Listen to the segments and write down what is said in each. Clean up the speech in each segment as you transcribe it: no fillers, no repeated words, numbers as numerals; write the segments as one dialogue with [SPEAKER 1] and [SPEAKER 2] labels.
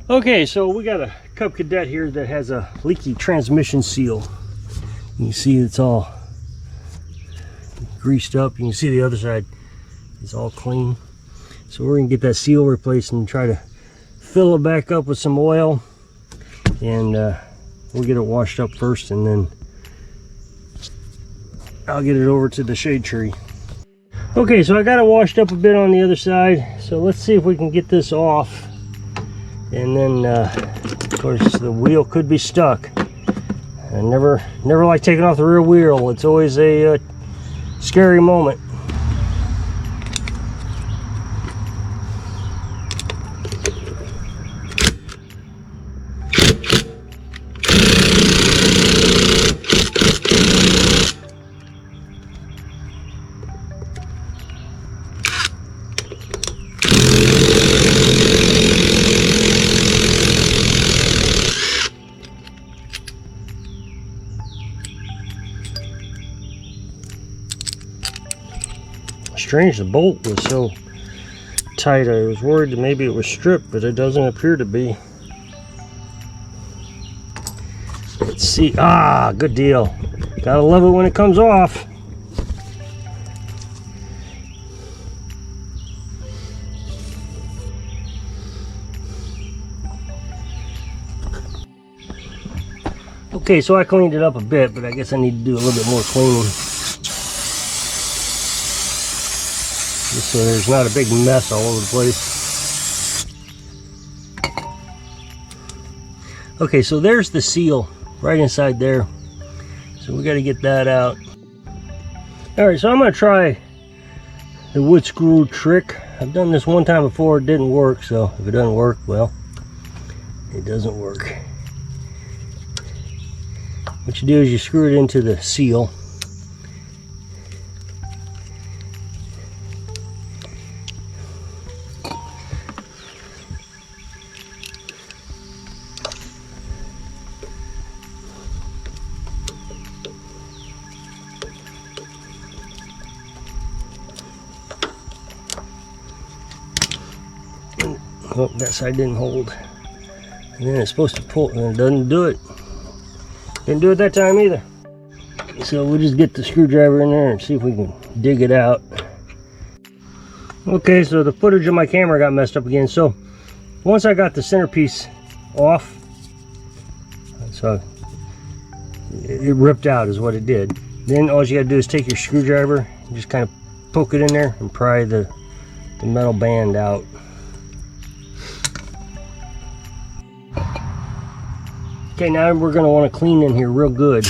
[SPEAKER 1] Okay, so we got a Cub Cadet here that has a leaky transmission seal. You see it's all greased up. You can see the other side is all clean. So we're gonna get that seal replaced and try to fill it back up with some oil, and we'll get it washed up first, and then I'll get it over to the shade tree. Okay, so I got it washed up a bit on the other side, so let's see if we can get this off. And then of course the wheel could be stuck. I never like taking off the rear wheel. It's always a scary moment. Strange, the bolt was so tight. I was worried that maybe it was stripped, but it doesn't appear to be. Let's see. Ah, good deal. Gotta love it when it comes off. Okay, so I cleaned it up a bit, but I guess I need to do a little bit more cleaning, just so there's not a big mess all over the place. Okay, so there's the seal right inside there. So we got to get that out. All right, so I'm going to try the wood screw trick. I've done this one time before, it didn't work. So if it doesn't work, well, it doesn't work. What you do is you screw it into the seal. Oh, that side didn't hold. And then it's supposed to pull, and it doesn't do it. Didn't do it that time either. So we'll just get the screwdriver in there and see if we can dig it out. Okay, so the footage of my camera got messed up again. So once I got the centerpiece off, so it ripped out is what it did. Then all you gotta do is take your screwdriver and just kind of poke it in there and pry the metal band out. Okay, now we're going to want to clean in here real good.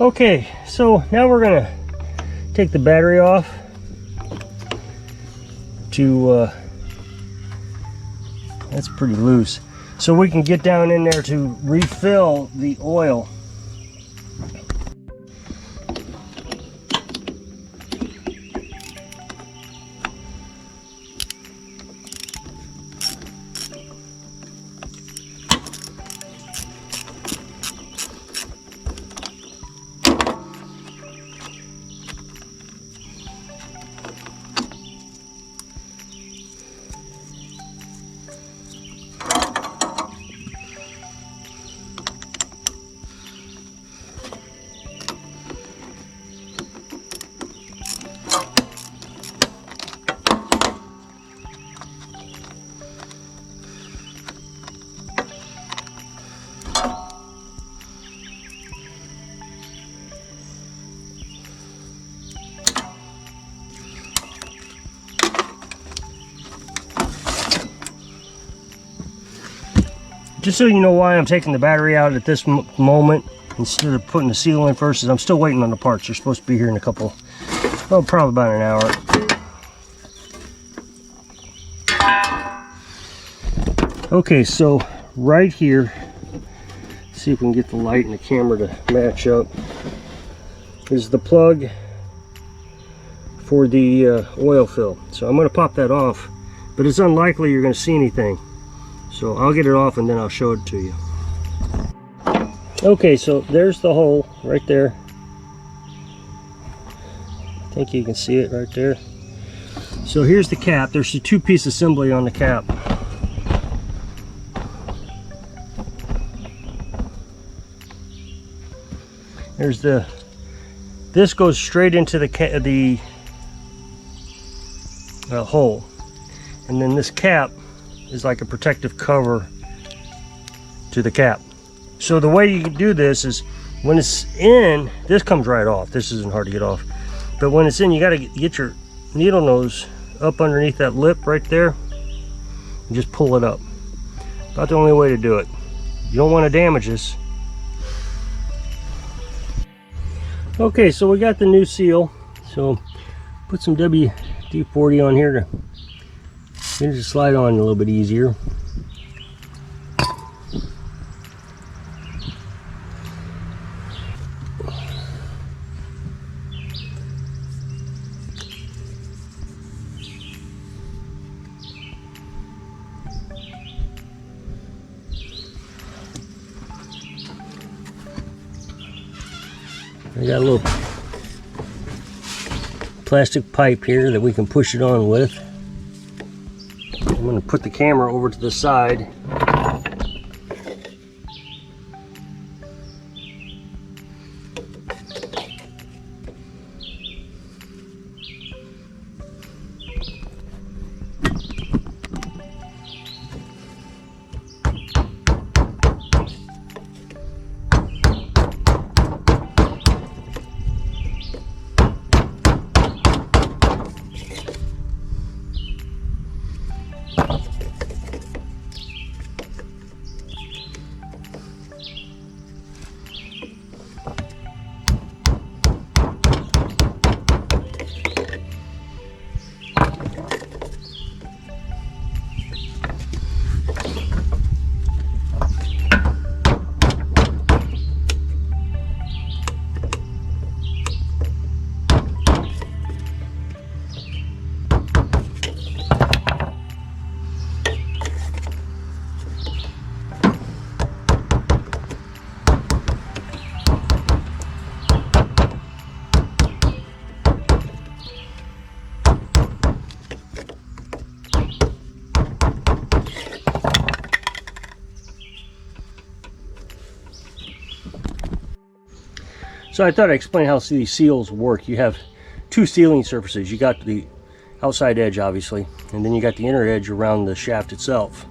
[SPEAKER 1] Okay, so now we're gonna take the battery off to that's pretty loose, so we can get down in there to refill the oil. Just so you know why I'm taking the battery out at this moment, instead of putting the seal in first, is I'm still waiting on the parts. They're supposed to be here in a couple, well, probably about an hour. Okay, so right here, see if we can get the light and the camera to match up, is the plug for the oil fill. So I'm going to pop that off, but it's unlikely you're going to see anything. So I'll get it off and then I'll show it to you. Okay, so there's the hole right there. I think you can see it right there. So here's the cap. There's the two-piece assembly on the cap. There's the, this goes straight into the hole, and then this cap is like a protective cover to the cap. So the way you can do this is, when it's in, this comes right off. This isn't hard to get off, but when it's in, you got to get your needle nose up underneath that lip right there and just pull it up. About the only way to do it. You don't want to damage this. Okay, so we got the new seal. So put some WD-40 on here to get it to slide on a little bit easier. I got a little plastic pipe here that we can push it on with. I'm going to put the camera over to the side. So I thought I'd explain how these seals work. You have two sealing surfaces. You got the outside edge, obviously, and then you got the inner edge around the shaft itself.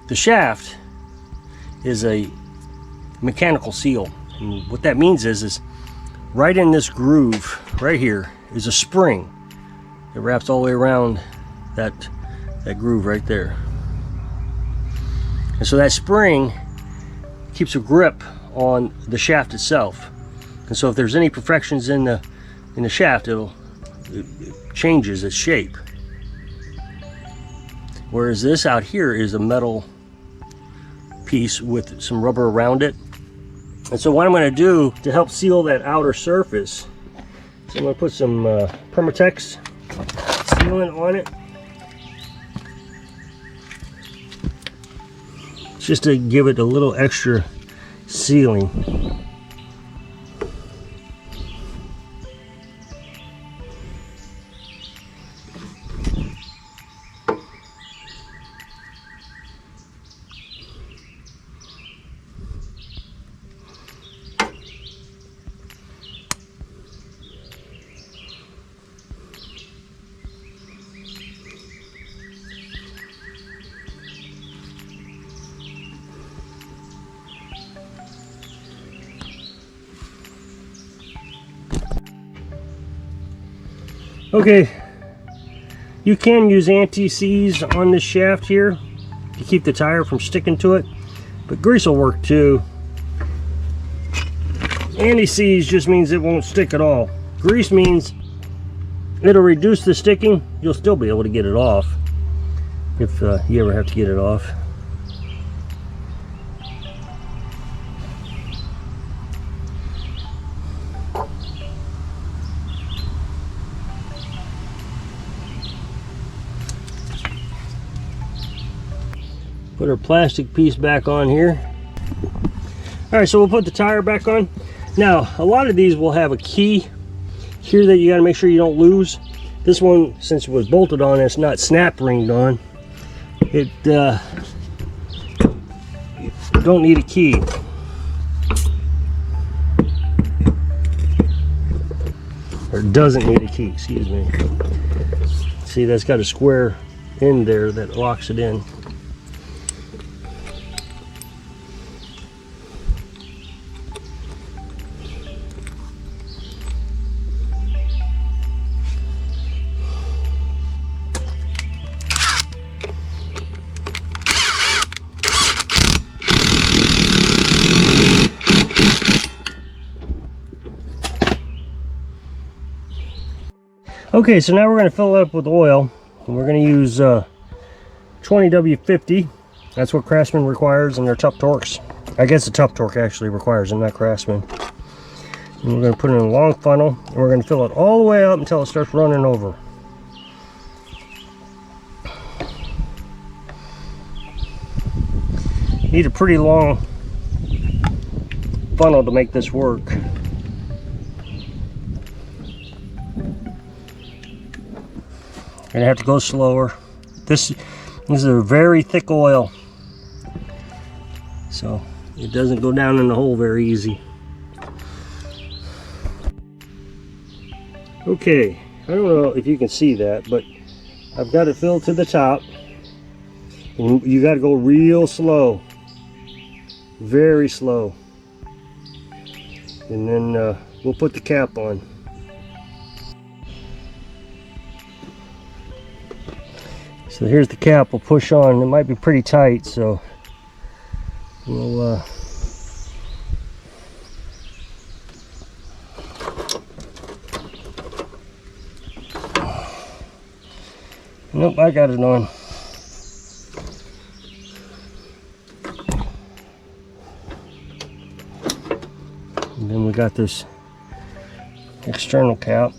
[SPEAKER 1] The shaft is a mechanical seal, and what that means is right in this groove right here is a spring that wraps all the way around that groove right there. And so that spring keeps a grip on the shaft itself. And so if there's any imperfections in the shaft, it changes its shape. Whereas this out here is a metal piece with some rubber around it. And so what I'm going to do to help seal that outer surface, so I'm going to put some Permatex sealant on it, just to give it a little extra sealing. Okay, you can use anti-seize on this shaft here to keep the tire from sticking to it, but grease will work too. Anti-seize just means it won't stick at all. Grease means it'll reduce the sticking. You'll still be able to get it off if you ever have to get it off. Put our plastic piece back on here. All right, so we'll put the tire back on. Now, a lot of these will have a key here that you got to make sure you don't lose. This one, since it was bolted on, it's not snap ringed on. It don't need a key. Or doesn't need a key, excuse me. See, that's got a square in there that locks it in. Okay, so now we're going to fill it up with oil, and we're going to use 20W50. That's what Craftsman requires in their Tuff Torqs. I guess the Tuff Torq actually requires them, not Craftsman. And we're going to put it in a long funnel, and we're going to fill it all the way up until it starts running over. Need a pretty long funnel to make this work. Gonna have to go slower. This is a very thick oil, so it doesn't go down in the hole very easy. Okay, I don't know if you can see that, but I've got it filled to the top, and you got to go real slow, very slow, and then we'll put the cap on. So here's the cap. We'll push on. It might be pretty tight, so we'll nope, I got it on. And then we got this external cap.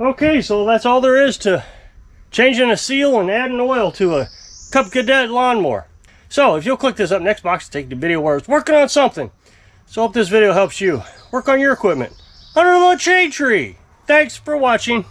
[SPEAKER 1] Okay, so that's all there is to changing a seal and adding oil to a Cub Cadet lawnmower. So if you'll click this up next box to take the video where it's working on something. So I hope this video helps you work on your equipment under the shade tree. Thanks for watching.